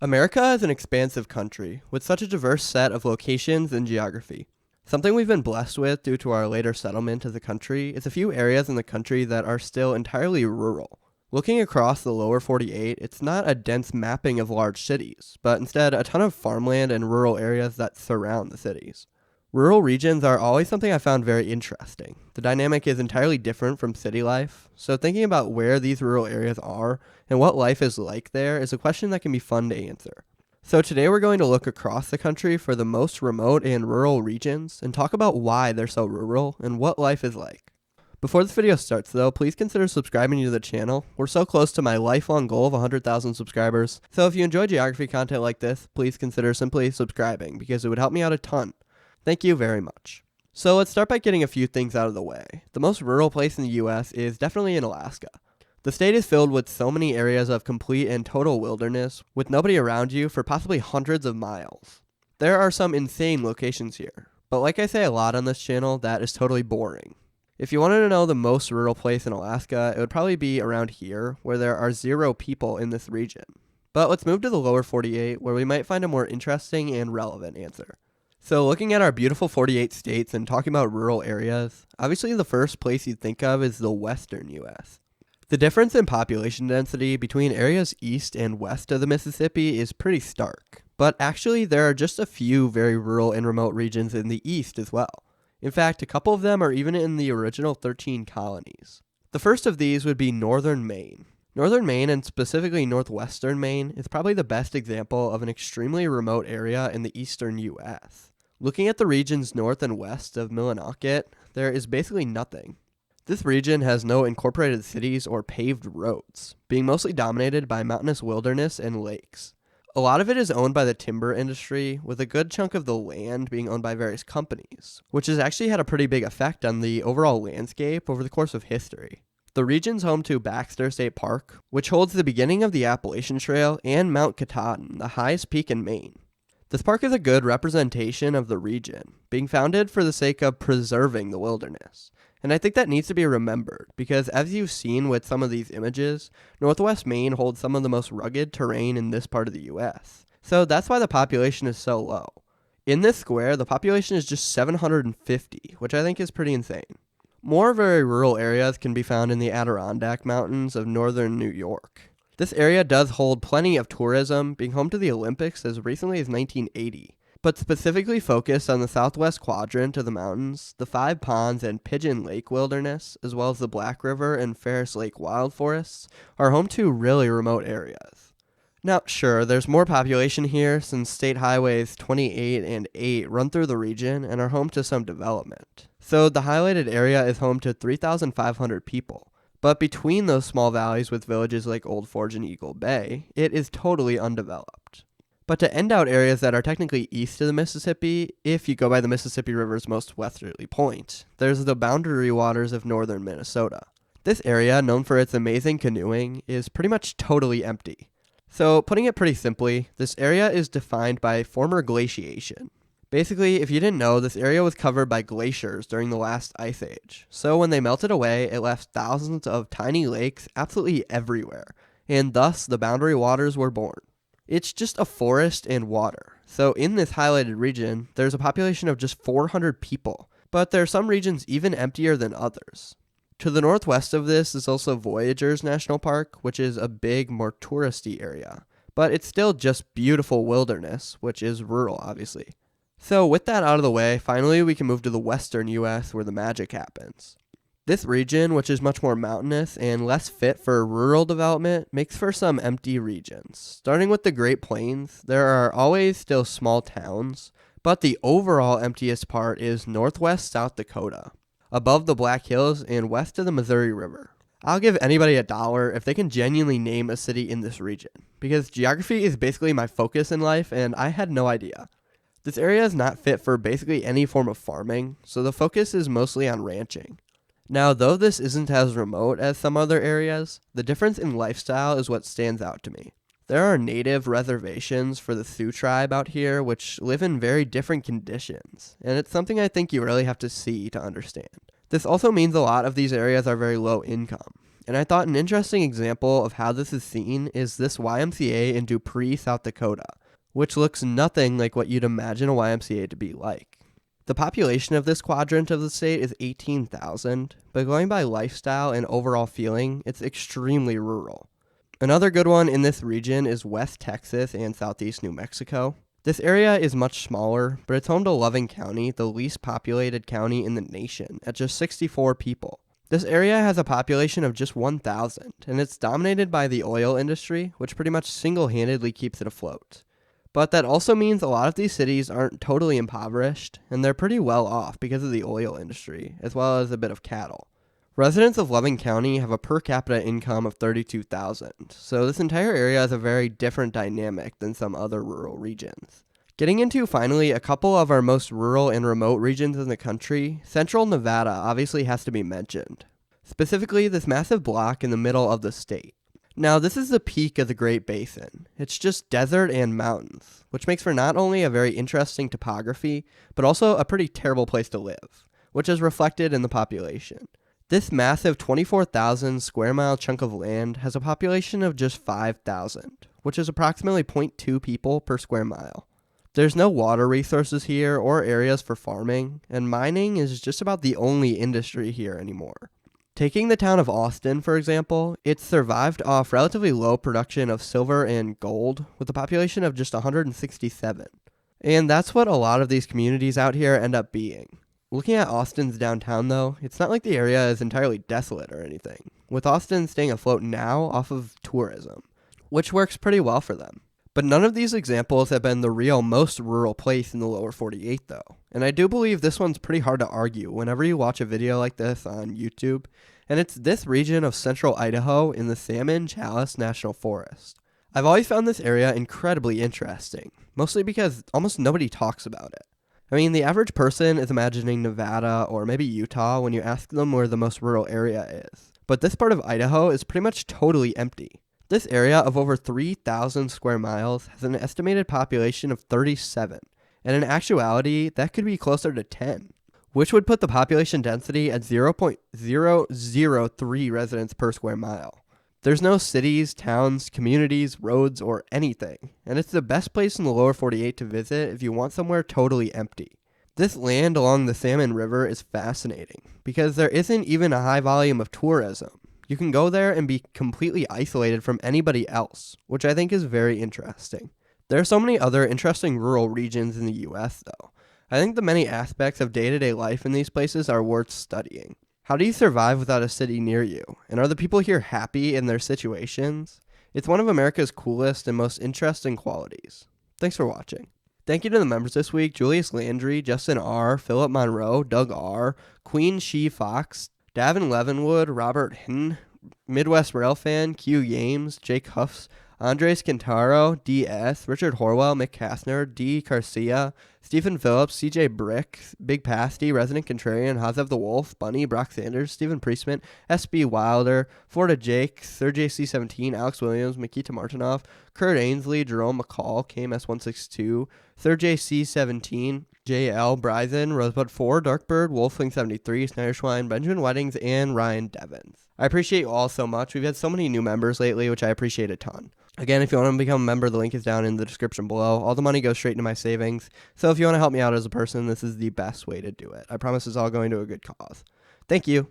America is an expansive country with such a diverse set of locations and geography. Something we've been blessed with due to our later settlement as a country is a few areas in the country that are still entirely rural. Looking across the lower 48, it's not a dense mapping of large cities, but instead a ton of farmland and rural areas that surround the cities. Rural regions are always something I found very interesting. The dynamic is entirely different from city life, so thinking about where these rural areas are and what life is like there is a question that can be fun to answer. So today we're going to look across the country for the most remote and rural regions and talk about why they're so rural and what life is like. Before this video starts though, please consider subscribing to the channel. We're so close to my lifelong goal of 100,000 subscribers, so if you enjoy geography content like this, please consider simply subscribing because it would help me out a ton. Thank you very much. So let's start by getting a few things out of the way. The most rural place in the US is definitely in Alaska. The state is filled with so many areas of complete and total wilderness, with nobody around you for possibly hundreds of miles. There are some insane locations here, but like I say a lot on this channel, that is totally boring. If you wanted to know the most rural place in Alaska, it would probably be around here, where there are 0 people in this region. But let's move to the lower 48, where we might find a more interesting and relevant answer. So looking at our beautiful 48 states and talking about rural areas, obviously the first place you'd think of is the western US. The difference in population density between areas east and west of the Mississippi is pretty stark, but actually there are just a few very rural and remote regions in the east as well. In fact, a couple of them are even in the original 13 colonies. The first of these would be northern Maine. Northern Maine, and specifically northwestern Maine, is probably the best example of an extremely remote area in the eastern US. Looking at the regions north and west of Millinocket, there is basically nothing. This region has no incorporated cities or paved roads, being mostly dominated by mountainous wilderness and lakes. A lot of it is owned by the timber industry, with a good chunk of the land being owned by various companies, which has actually had a pretty big effect on the overall landscape over the course of history. The region's home to Baxter State Park, which holds the beginning of the Appalachian Trail and Mount Katahdin, the highest peak in Maine. This park is a good representation of the region, being founded for the sake of preserving the wilderness. And I think that needs to be remembered, because as you've seen with some of these images, Northwest Maine holds some of the most rugged terrain in this part of the US. So that's why the population is so low. In this square, the population is just 750, which I think is pretty insane. More very rural areas can be found in the Adirondack Mountains of northern New York. This area does hold plenty of tourism, being home to the Olympics as recently as 1980, but specifically focused on the southwest quadrant of the mountains, the Five Ponds and Pigeon Lake wilderness, as well as the Black River and Ferris Lake wild forests, are home to really remote areas. Now, sure, there's more population here since state highways 28 and 8 run through the region and are home to some development. So the highlighted area is home to 3,500 people. But between those small valleys with villages like Old Forge and Eagle Bay, it is totally undeveloped. But to end out areas that are technically east of the Mississippi, if you go by the Mississippi River's most westerly point, there's the boundary waters of northern Minnesota. This area, known for its amazing canoeing, is pretty much totally empty. So putting it pretty simply, this area is defined by former glaciation. Basically, if you didn't know, this area was covered by glaciers during the last ice age. So when they melted away, it left thousands of tiny lakes absolutely everywhere, and thus the boundary waters were born. It's just a forest and water. So in this highlighted region, there's a population of just 400 people, but there are some regions even emptier than others. To the northwest of this is also Voyageurs National Park, which is a big, more touristy area. But it's still just beautiful wilderness, which is rural, obviously. So with that out of the way, finally we can move to the western US where the magic happens. This region, which is much more mountainous and less fit for rural development, makes for some empty regions. Starting with the Great Plains, there are always still small towns, but the overall emptiest part is northwest South Dakota, above the Black Hills and west of the Missouri River. I'll give anybody $1 if they can genuinely name a city in this region, because geography is basically my focus in life and I had no idea. This area is not fit for basically any form of farming, so the focus is mostly on ranching. Now, though this isn't as remote as some other areas, the difference in lifestyle is what stands out to me. There are native reservations for the Sioux tribe out here which live in very different conditions, and it's something I think you really have to see to understand. This also means a lot of these areas are very low income, And I thought an interesting example of how this is seen is this YMCA in Dupree, South Dakota, which looks nothing like what you'd imagine a YMCA to be like. The population of this quadrant of the state is 18,000, but going by lifestyle and overall feeling, it's extremely rural. Another good one in this region is West Texas and Southeast New Mexico. This area is much smaller, but it's home to Loving County, the least populated county in the nation, at just 64 people. This area has a population of just 1,000, and it's dominated by the oil industry, which pretty much single-handedly keeps it afloat. But that also means a lot of these cities aren't totally impoverished, and they're pretty well off because of the oil industry, as well as a bit of cattle. Residents of Loving County have a per capita income of $32,000, so this entire area is a very different dynamic than some other rural regions. Getting into, finally, a couple of our most rural and remote regions in the country, Central Nevada obviously has to be mentioned. Specifically, this massive block in the middle of the state. Now, this is the peak of the Great Basin. It's just desert and mountains, which makes for not only a very interesting topography, but also a pretty terrible place to live, which is reflected in the population. This massive 24,000 square mile chunk of land has a population of just 5,000, which is approximately 0.2 people per square mile. There's no water resources here or areas for farming, and mining is just about the only industry here anymore. Taking the town of Austin, for example, it's survived off relatively low production of silver and gold, with a population of just 167. And that's what a lot of these communities out here end up being. Looking at Austin's downtown, though, it's not like the area is entirely desolate or anything, with Austin staying afloat now off of tourism, which works pretty well for them. But none of these examples have been the real most rural place in the lower 48, though. And I do believe this one's pretty hard to argue whenever you watch a video like this on YouTube, and it's this region of central Idaho in the Salmon Chalice National Forest. I've always found this area incredibly interesting, mostly because almost nobody talks about it. I mean, the average person is imagining Nevada or maybe Utah when you ask them where the most rural area is. But this part of Idaho is pretty much totally empty. This area of over 3,000 square miles has an estimated population of 37, and in actuality, that could be closer to 10, which would put the population density at 0.003 residents per square mile. There's no cities, towns, communities, roads, or anything, and it's the best place in the lower 48 to visit if you want somewhere totally empty. This land along the Salmon River is fascinating, because there isn't even a high volume of tourism. You can go there and be completely isolated from anybody else, which I think is very interesting. There are so many other interesting rural regions in the US, though. I think the many aspects of day-to-day life in these places are worth studying. How do you survive without a city near you? And are the people here happy in their situations? It's one of America's coolest and most interesting qualities. Thanks for watching. Thank you to the members this week: Julius Landry, Justin R., Philip Monroe, Doug R., Queen She Fox, Davin Levinwood, Robert Hinton, Midwest Rail Fan, Q Yames, Jake Huffs, Andres Quintaro, DS, Richard Horwell, Mick Kastner, D. Garcia, Stephen Phillips, CJ Brick, Big Pasty, Resident Contrarian, Hazev the Wolf, Bunny, Brock Sanders, Stephen Priestman, SB Wilder, Florida Jake, Sergey C17, Alex Williams, Makita Martinov, Kurt Ainsley, Jerome McCall, KMS162, Sergey C17, JL, Bryson, Rosebud 4, Darkbird, Wolfling73, Snyderschwein, Benjamin Weddings, and Ryan Devins. I appreciate you all so much. We've had so many new members lately, which I appreciate a ton. Again, if you want to become a member, the link is down in the description below. All the money goes straight into my savings. So if you want to help me out as a person, this is the best way to do it. I promise it's all going to a good cause. Thank you.